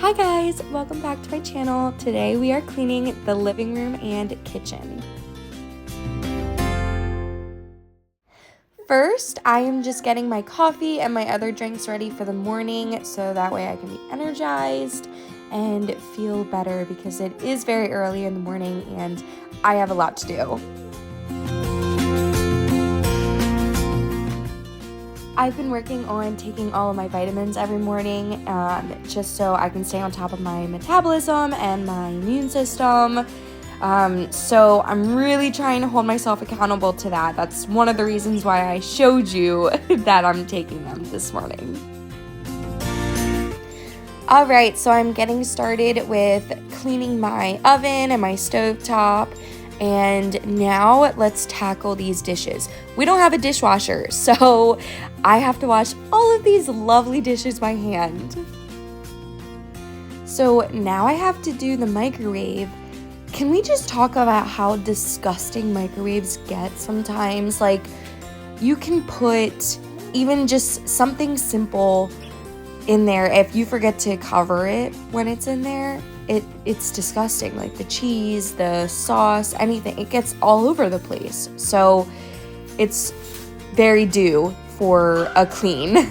Hi guys, welcome back to my channel. Today we are cleaning the living room and kitchen. First, I am just getting my coffee and my other drinks ready for the morning so that way I can be energized and feel better because it is very early in the morning and I have a lot to do. I've been working on taking all of my vitamins every morning just so I can stay on top of my metabolism and my immune system. So I'm really trying to hold myself accountable to that. That's one of the reasons why I showed you that I'm taking them this morning. Alright, so I'm getting started with cleaning my oven and my stovetop. And now let's tackle these dishes. We don't have a dishwasher, so I have to wash all of these lovely dishes by hand. So now I have to do the microwave. Can we just talk about how disgusting microwaves get sometimes? Like, you can put even just something simple in there. If you forget to cover it when it's in there, it's disgusting. Like the cheese, the sauce, anything, it gets all over the place. So it's very due for a clean.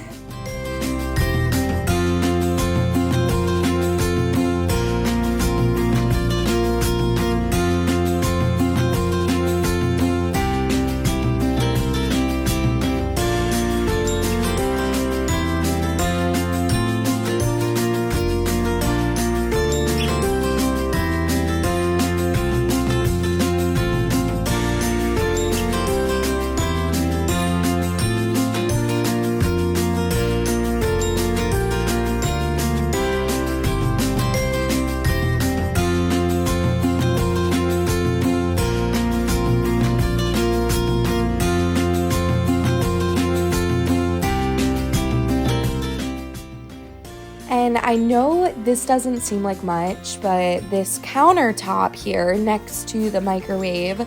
And I know this doesn't seem like much, but this countertop here next to the microwave,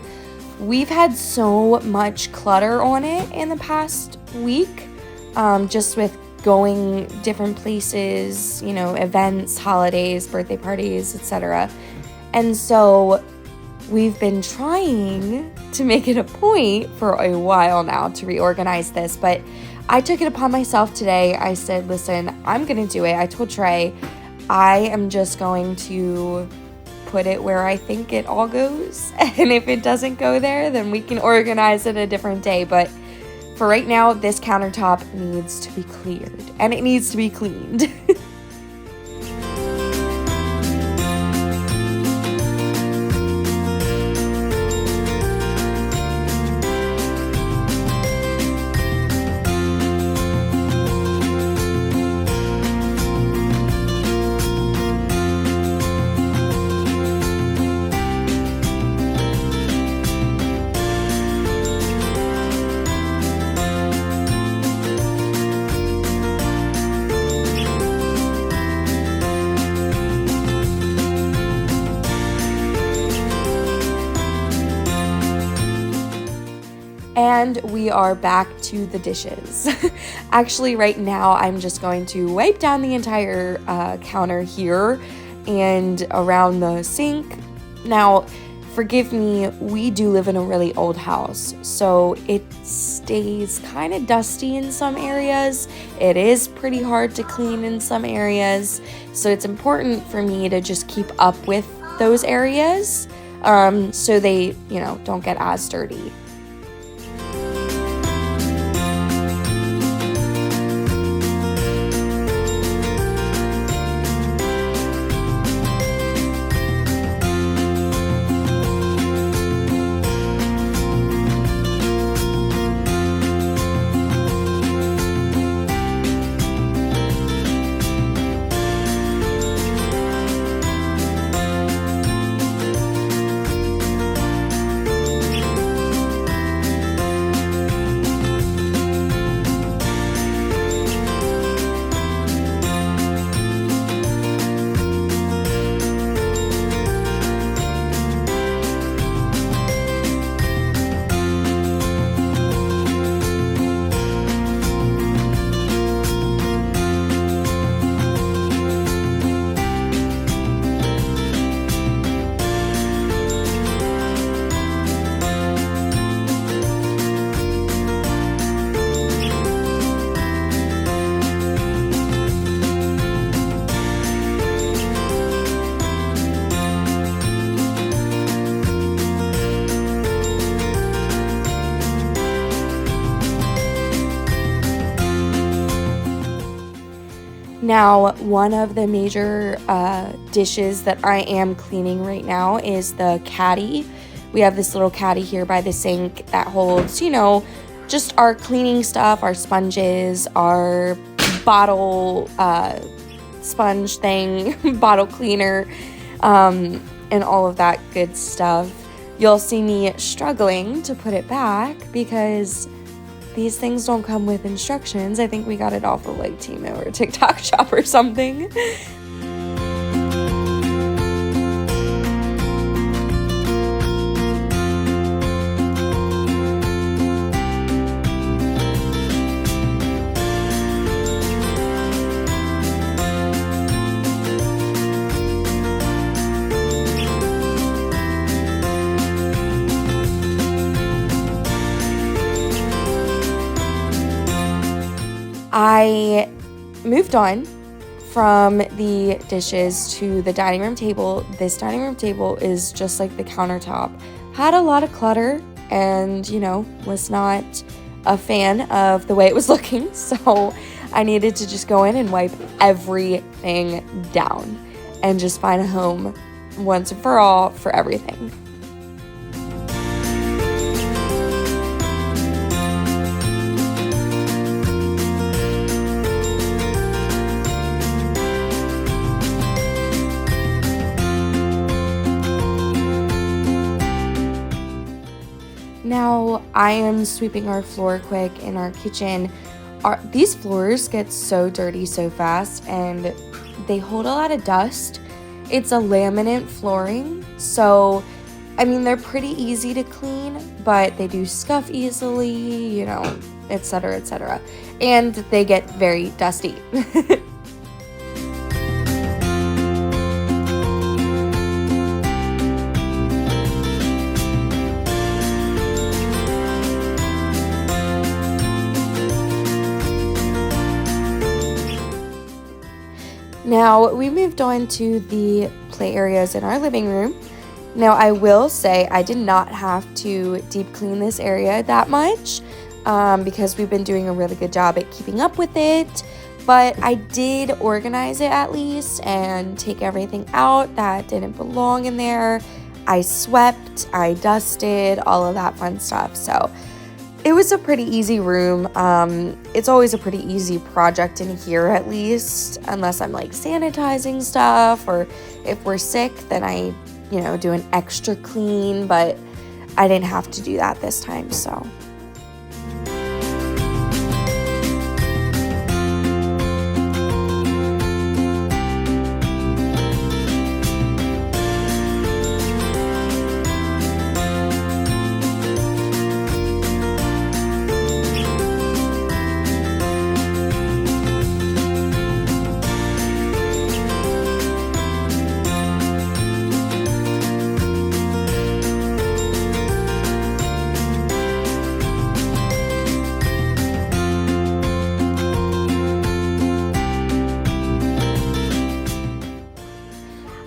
we've had so much clutter on it in the past week, just with going different places, you know, events, holidays, birthday parties, etc. And so we've been trying to make it a point for a while now to reorganize this, but I took it upon myself today. I said, listen, I'm going to do it. I told Trey, I am just going to put it where I think it all goes. And if it doesn't go there, then we can organize it a different day. But for right now, this countertop needs to be cleared and it needs to be cleaned. And we are back to the dishes. Actually, right now, I'm just going to wipe down the entire counter here and around the sink. Now, forgive me, we do live in a really old house, so it stays kind of dusty in some areas. It is pretty hard to clean in some areas, so it's important for me to just keep up with those areas so they, you know, don't get as dirty. Now, one of the major dishes that I am cleaning right now is the caddy. We have this little caddy here by the sink that holds, just our cleaning stuff, our sponges, our bottle sponge thing, bottle cleaner, and all of that good stuff. You'll see me struggling to put it back because these things don't come with instructions. I think we got it off of like Temu or TikTok shop or something. I moved on from the dishes to the dining room table. This dining room table is just like the countertop. Had a lot of clutter and, was not a fan of the way it was looking. So I needed to just go in and wipe everything down and just find a home once and for all for everything. Now I am sweeping our floor quick in our kitchen. These floors get so dirty so fast and they hold a lot of dust. It's a laminate flooring, so they're pretty easy to clean, but they do scuff easily, etc., etc. And they get very dusty. Now, we moved on to the play areas in our living room. Now, I will say I did not have to deep clean this area that much because we've been doing a really good job at keeping up with it. But I did organize it at least and take everything out that didn't belong in there. I swept, I dusted, all of that fun stuff. So it was a pretty easy room. It's always a pretty easy project in here at least, unless I'm like sanitizing stuff or if we're sick, then I, do an extra clean, but I didn't have to do that this time, so.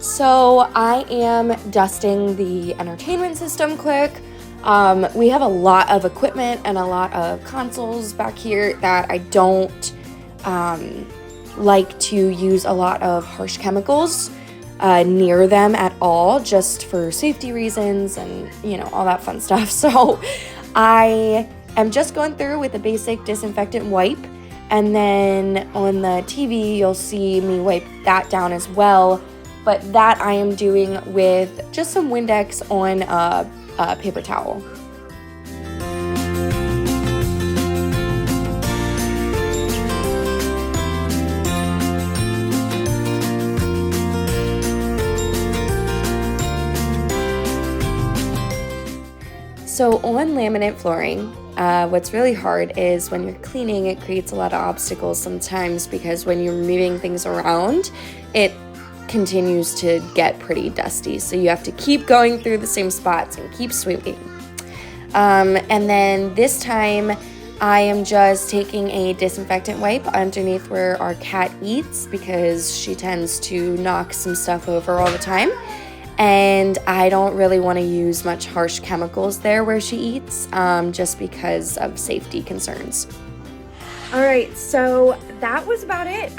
So I am dusting the entertainment system quick. We have a lot of equipment and a lot of consoles back here that I don't like to use a lot of harsh chemicals near them at all, just for safety reasons and, all that fun stuff. So I am just going through with a basic disinfectant wipe. And then on the TV, you'll see me wipe that down as well. But that I am doing with just some Windex on a paper towel. So on laminate flooring, what's really hard is when you're cleaning, it creates a lot of obstacles sometimes because when you're moving things around, it continues to get pretty dusty. So you have to keep going through the same spots and keep sweeping. And then this time I am just taking a disinfectant wipe underneath where our cat eats because she tends to knock some stuff over all the time. And I don't really want to use much harsh chemicals there where she eats, just because of safety concerns. All right, so that was about it.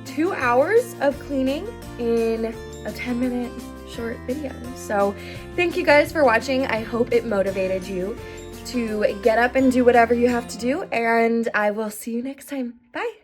2 hours of cleaning in a 10-minute short video. So thank you guys for watching. I hope it motivated you to get up and do whatever you have to do, and I will see you next time. Bye.